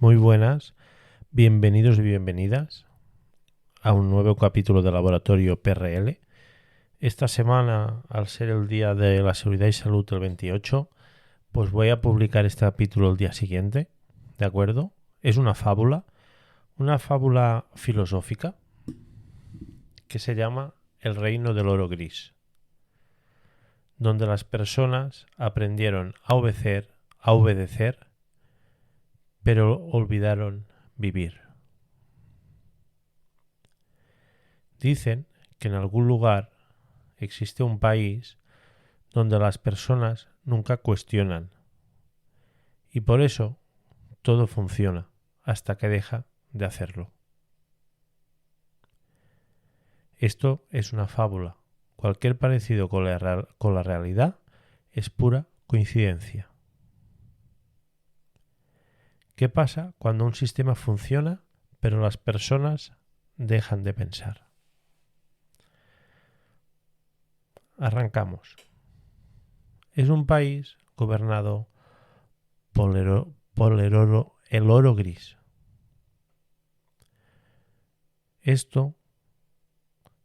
Muy buenas, bienvenidos y bienvenidas a un nuevo capítulo de Laboratorio PRL. Esta semana, al ser el día de la seguridad y salud el 28, pues voy a publicar este capítulo el día siguiente, ¿de acuerdo? Es una fábula filosófica que se llama El reino del oro gris, donde las personas aprendieron a obedecer, pero olvidaron vivir. Dicen que en algún lugar existe un país donde las personas nunca cuestionan y por eso todo funciona hasta que deja de hacerlo. Esto es una fábula. Cualquier parecido con la realidad es pura coincidencia. ¿Qué pasa cuando un sistema funciona pero las personas dejan de pensar? Arrancamos. Es un país gobernado por el oro gris. Esto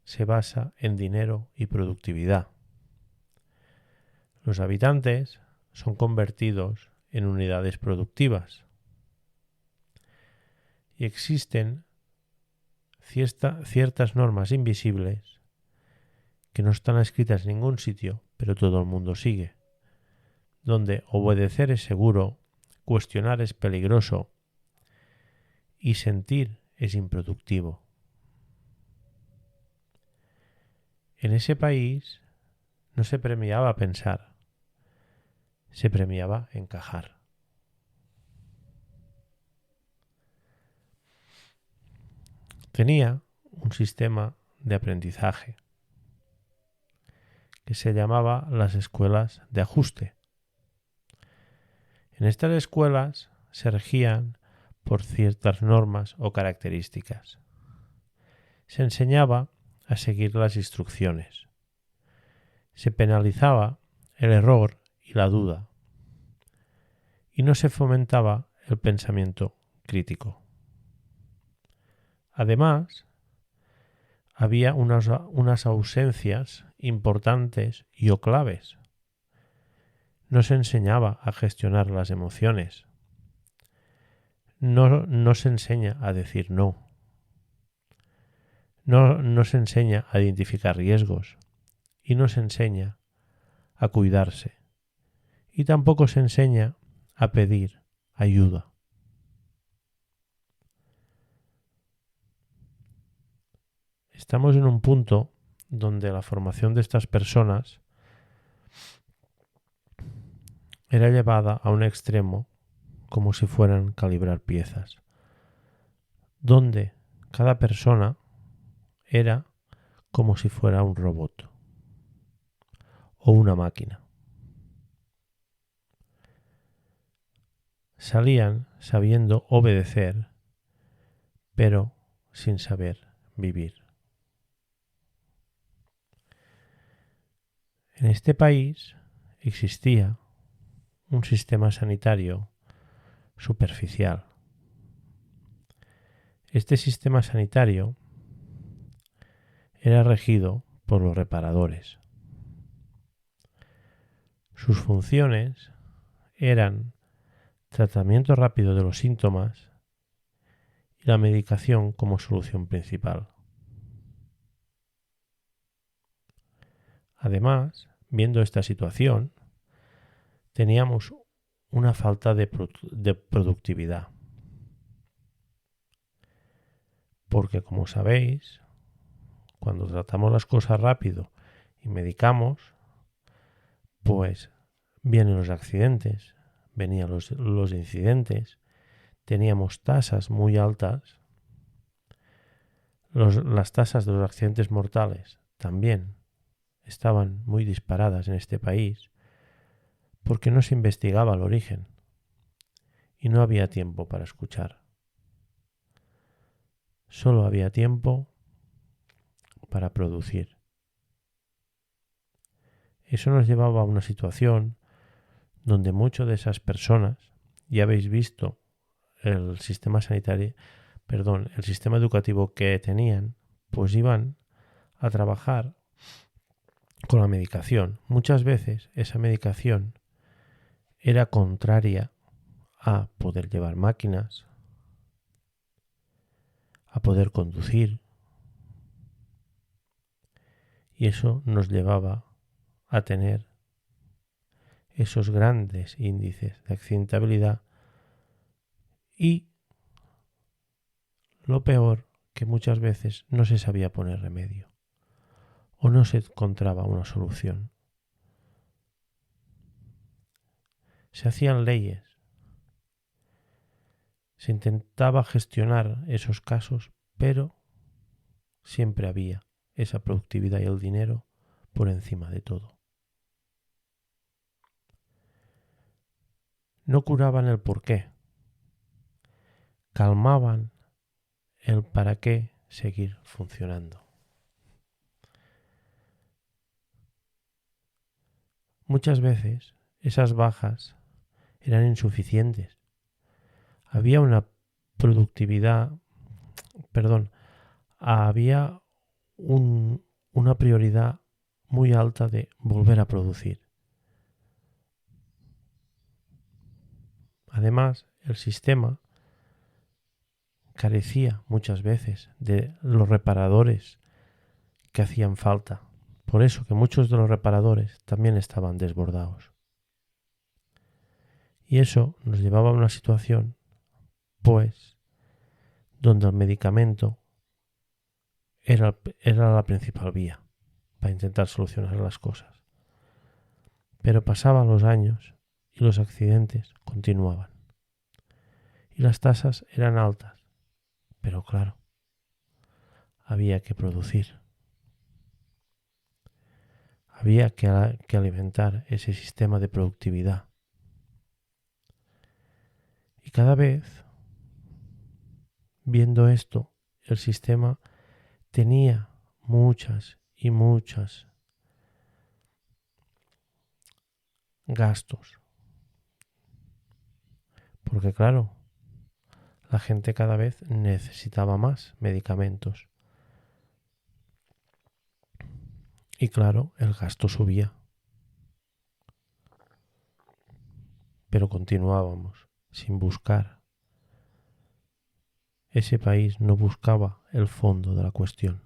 se basa en dinero y productividad. Los habitantes son convertidos en unidades productivas y existen ciertas normas invisibles que no están escritas en ningún sitio, pero todo el mundo sigue, donde obedecer es seguro, cuestionar es peligroso y sentir es improductivo. En ese país no se premiaba pensar, se premiaba encajar. Tenía un sistema de aprendizaje que se llamaba las escuelas de ajuste. En estas escuelas se regían por ciertas normas o características. Se enseñaba a seguir las instrucciones. Se penalizaba el error y la duda. Y no se fomentaba el pensamiento crítico. Además, había unas ausencias importantes y o claves. No se enseñaba a gestionar las emociones. No se enseña a decir no. No se enseña a identificar riesgos y no se enseña a cuidarse. Y tampoco se enseña a pedir ayuda. Estamos en un punto donde la formación de estas personas era llevada a un extremo como si fueran calibrar piezas, donde cada persona era como si fuera un robot o una máquina. Salían sabiendo obedecer, pero sin saber vivir. En este país existía un sistema sanitario superficial. Este sistema sanitario era regido por los reparadores. Sus funciones eran tratamiento rápido de los síntomas y la medicación como solución principal. Además, viendo esta situación, teníamos una falta de productividad. Porque, como sabéis, cuando tratamos las cosas rápido y medicamos, pues vienen los accidentes, venían los incidentes, teníamos tasas muy altas. Las tasas de los accidentes mortales también estaban muy disparadas en este país porque no se investigaba el origen y no había tiempo para escuchar. Solo había tiempo para producir. Eso nos llevaba a una situación donde muchas de esas personas, ya habéis visto el sistema sanitario, el sistema educativo que tenían, pues iban a trabajar con la medicación. Muchas veces esa medicación era contraria a poder llevar máquinas, a poder conducir, y eso nos llevaba a tener esos grandes índices de accidentabilidad y lo peor, que muchas veces no se sabía poner remedio o no se encontraba una solución. Se hacían leyes, se intentaba gestionar esos casos, pero siempre había esa productividad y el dinero por encima de todo. No curaban el porqué, calmaban el para qué seguir funcionando. Muchas veces esas bajas eran insuficientes. Había una productividad, había una prioridad muy alta de volver a producir. Además, el sistema carecía muchas veces de los reparadores que hacían falta. Por eso que muchos de los reparadores también estaban desbordados. Y eso nos llevaba a una situación, pues, donde el medicamento era la principal vía para intentar solucionar las cosas. Pero pasaban los años y los accidentes continuaban. Y las tasas eran altas. Pero claro, había que producir. Había que alimentar ese sistema de productividad. Y cada vez, viendo esto, el sistema tenía muchas y muchas gastos. Porque claro, la gente cada vez necesitaba más medicamentos. Y claro, el gasto subía. Pero continuábamos sin buscar. Ese país no buscaba el fondo de la cuestión.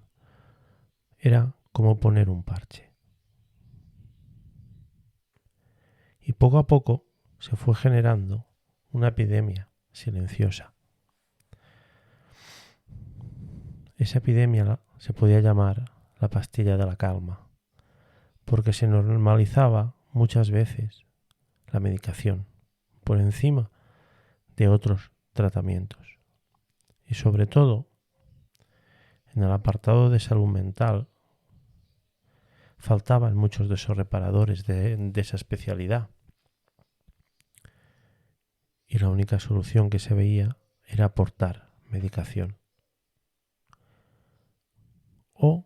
Era como poner un parche. Y poco a poco se fue generando una epidemia silenciosa. Esa epidemia se podía llamar la pastilla de la calma, porque se normalizaba muchas veces la medicación por encima de otros tratamientos. Y sobre todo, en el apartado de salud mental, faltaban muchos de esos reparadores de esa especialidad. Y la única solución que se veía era aportar medicación. O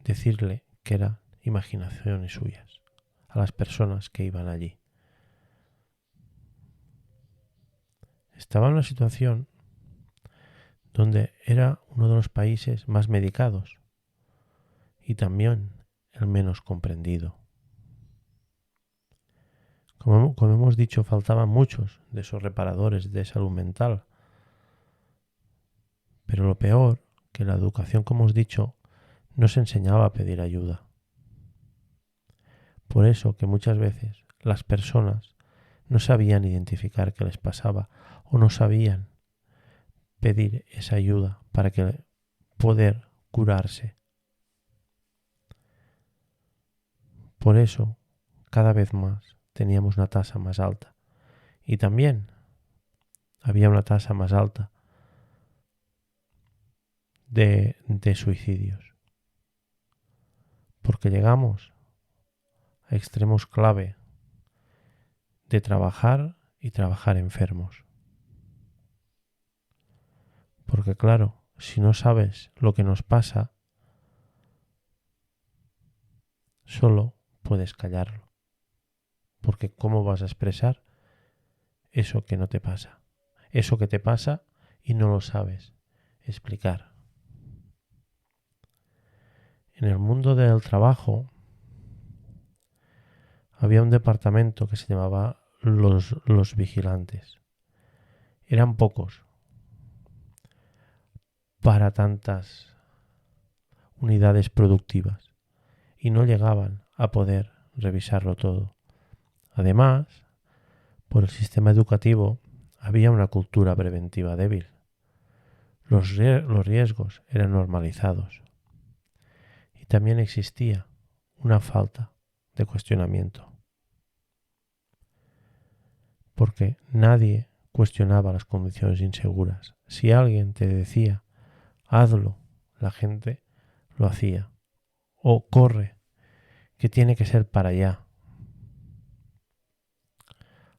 decirle que eran imaginaciones suyas a las personas que iban allí. Estaba en una situación donde era uno de los países más medicados y también el menos comprendido. Como hemos dicho, faltaban muchos de esos reparadores de salud mental. Pero lo peor, que la educación, como os he dicho, no se enseñaba a pedir ayuda. Por eso que muchas veces las personas no sabían identificar qué les pasaba o no sabían pedir esa ayuda para poder curarse. Por eso, cada vez más teníamos una tasa más alta. Y también había una tasa más alta de suicidios. Porque llegamos a extremos clave de trabajar y trabajar enfermos. Porque claro, si no sabes lo que nos pasa, solo puedes callarlo. Porque ¿cómo vas a expresar eso que no te pasa, eso que te pasa y no lo sabes explicar. En el mundo del trabajo había un departamento que se llamaba los vigilantes. Eran pocos para tantas unidades productivas y no llegaban a poder revisarlo todo. Además, por el sistema educativo había una cultura preventiva débil. Los riesgos eran normalizados y también existía una falta de cuestionamiento, porque nadie cuestionaba las condiciones inseguras. Si alguien te decía hazlo, la gente lo hacía, o corre, que tiene que ser para allá.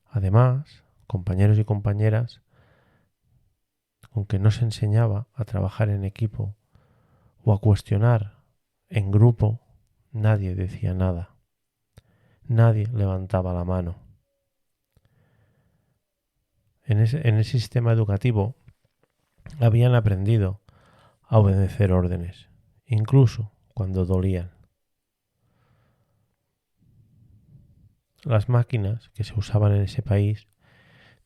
Además, compañeros y compañeras, aunque no se enseñaba a trabajar en equipo o a cuestionar en grupo, nadie decía nada. Nadie levantaba la mano. En el sistema educativo habían aprendido a obedecer órdenes, incluso cuando dolían. Las máquinas que se usaban en ese país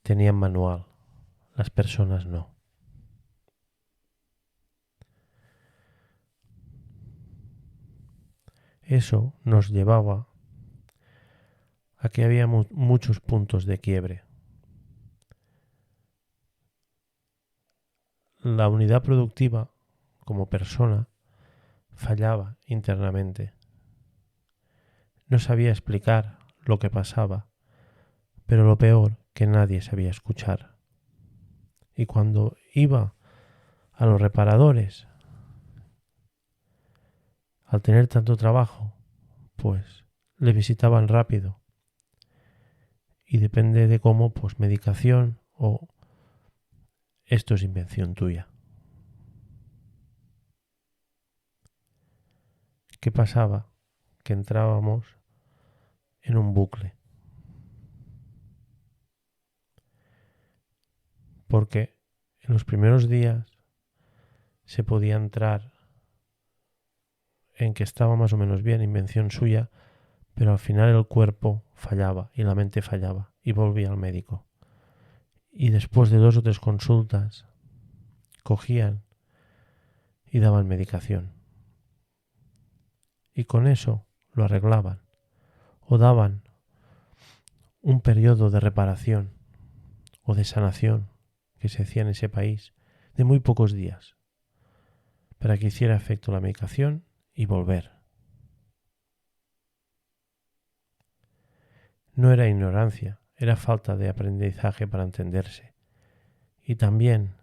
tenían manual, las personas no. Eso nos llevaba a que había muchos puntos de quiebre. La unidad productiva, como persona, fallaba internamente. No sabía explicar lo que pasaba, pero lo peor, que nadie sabía escuchar. Y cuando iba a los reparadores, al tener tanto trabajo, pues le visitaban rápido. Y depende de cómo, pues medicación o esto es invención tuya. ¿Qué pasaba? Que entrábamos en un bucle. Porque en los primeros días se podía entrar en que estaba más o menos bien, invención suya, pero al final el cuerpo fallaba y la mente fallaba y volvía al médico. Y después de 2 o 3 consultas cogían y daban medicación. Y con eso lo arreglaban o daban un periodo de reparación o de sanación que se hacía en ese país de muy pocos días para que hiciera efecto la medicación y volver. No era ignorancia, era falta de aprendizaje para entenderse. Y también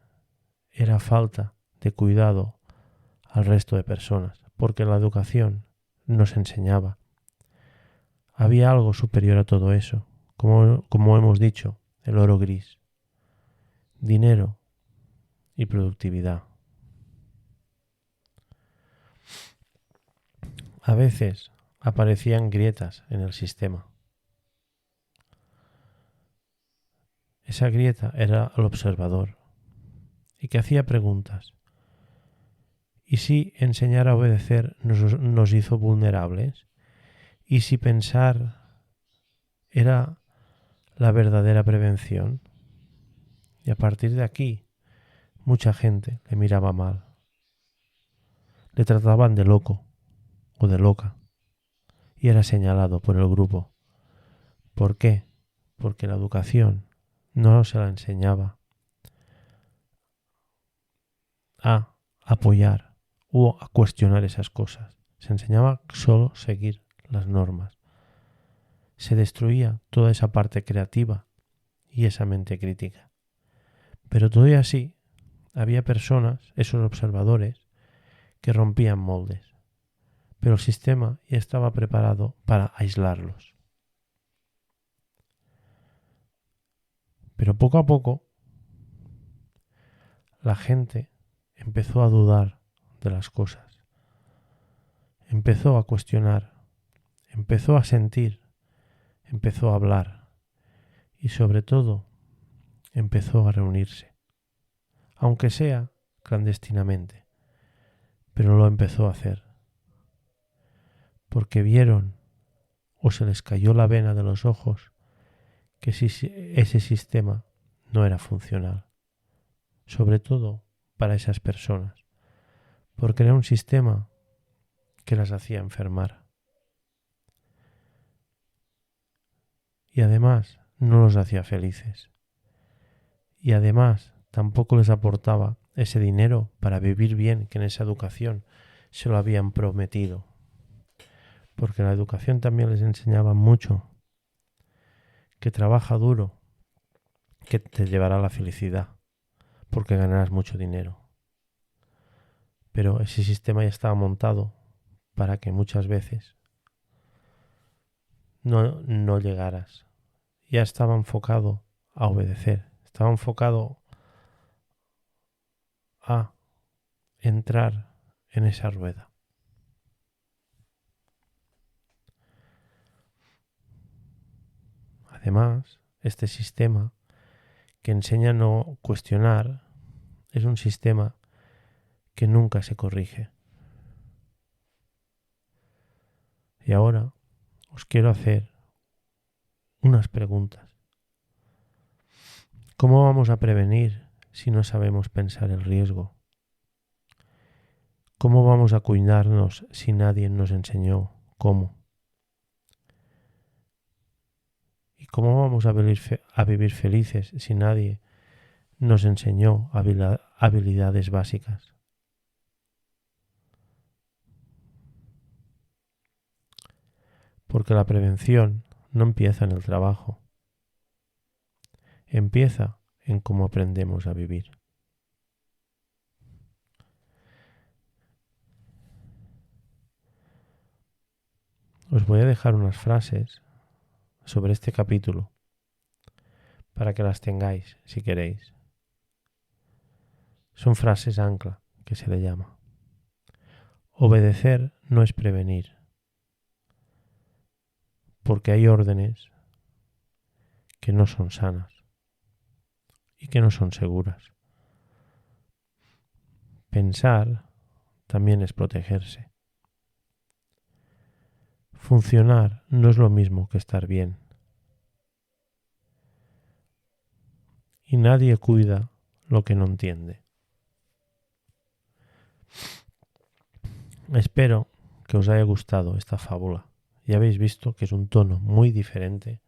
era falta de cuidado al resto de personas, porque la educación nos enseñaba. Había algo superior a todo eso, como hemos dicho, el oro gris, dinero y productividad. A veces aparecían grietas en el sistema. Esa grieta era el observador y que hacía preguntas. ¿Y si enseñar a obedecer nos hizo vulnerables? ¿Y si pensar era la verdadera prevención? Y a partir de aquí, mucha gente le miraba mal. Le trataban de loco o de loca y era señalado por el grupo. ¿Por qué? Porque la educación no se la enseñaba a apoyar o a cuestionar esas cosas. Se enseñaba solo seguir las normas. Se destruía toda esa parte creativa y esa mente crítica. Pero todavía así había personas, esos observadores, que rompían moldes. Pero el sistema ya estaba preparado para aislarlos. Pero poco a poco la gente empezó a dudar de las cosas. Empezó a cuestionar, empezó a sentir, empezó a hablar y sobre todo empezó a reunirse, aunque sea clandestinamente, pero lo empezó a hacer, porque vieron o se les cayó la vena de los ojos que ese sistema no era funcional, sobre todo para esas personas, porque era un sistema que las hacía enfermar. Y además no los hacía felices. Y además tampoco les aportaba ese dinero para vivir bien que en esa educación se lo habían prometido. Porque la educación también les enseñaba mucho que trabaja duro, que te llevará a la felicidad, porque ganarás mucho dinero. Pero ese sistema ya estaba montado para que muchas veces no llegaras. Ya estaba enfocado a obedecer, estaba enfocado a entrar en esa rueda. Además, este sistema que enseña a no cuestionar es un sistema que nunca se corrige. Y ahora os quiero hacer unas preguntas. ¿Cómo vamos a prevenir si no sabemos pensar el riesgo? ¿Cómo vamos a cuidarnos si nadie nos enseñó cómo? ¿Y cómo vamos a vivir felices si nadie nos enseñó habilidades básicas? Porque la prevención no empieza en el trabajo, empieza en cómo aprendemos a vivir. Os voy a dejar unas frases sobre este capítulo para que las tengáis si queréis. Son frases ancla, que se le llama. Obedecer no es prevenir, porque hay órdenes que no son sanas y que no son seguras. Pensar también es protegerse. Funcionar no es lo mismo que estar bien. Y nadie cuida lo que no entiende. Espero que os haya gustado esta fábula. Ya habéis visto que es un tono muy diferente,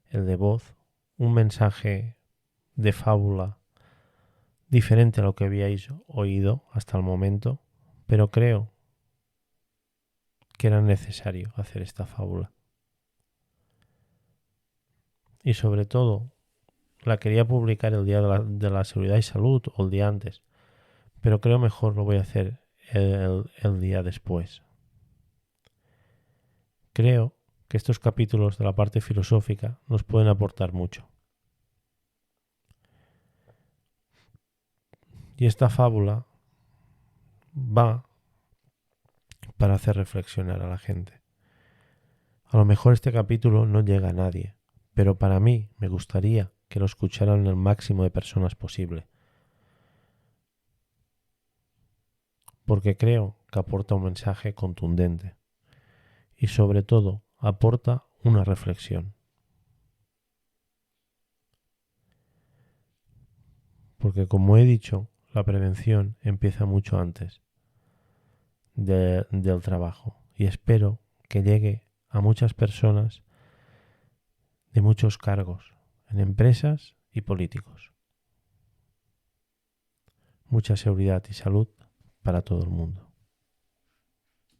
el de voz, un mensaje de fábula diferente a lo que habíais oído hasta el momento, pero creo que era necesario hacer esta fábula. Y sobre todo, la quería publicar el día de la seguridad y salud o el día antes, pero creo mejor lo voy a hacer el día después. Creo que estos capítulos de la parte filosófica nos pueden aportar mucho. Y esta fábula va para hacer reflexionar a la gente. A lo mejor este capítulo no llega a nadie, pero para mí me gustaría que lo escucharan el máximo de personas posible. Porque creo que aporta un mensaje contundente y sobre todo aporta una reflexión. Porque como he dicho, la prevención empieza mucho antes del trabajo y espero que llegue a muchas personas de muchos cargos en empresas y políticos. Mucha seguridad y salud para todo el mundo.